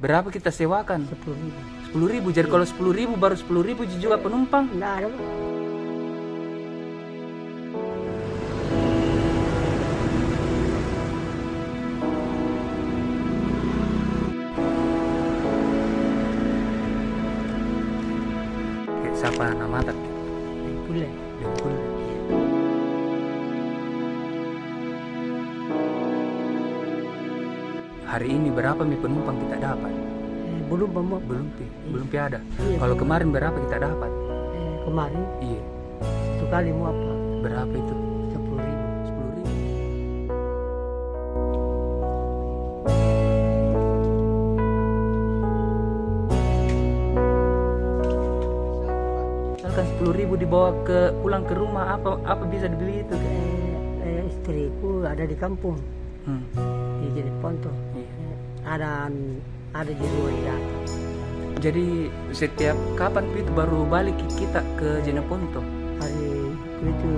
Berapa kita sewakan? 10.000. 10.000. Jadi kalau 10.000 baru 10.000 juga penumpang. Nggak ada. Kayak siapa nama tak? Boleh. Dengkul. Hari ini berapa nih penumpang kita dapat? Belum mau. Belum ada. Iya. Kalau kemarin berapa kita dapat? Kemarin Iya. satu kali mau apa? Berapa itu? 10.000. 10.000. Misalkan 10.000 dibawa pulang ke rumah, apa bisa dibeli itu? Istriku ada di kampung di Jeneponto. Iya. Ada di rumah di datang. Jadi setiap kapan itu baru balik kita ke Jeneponto? Hari itu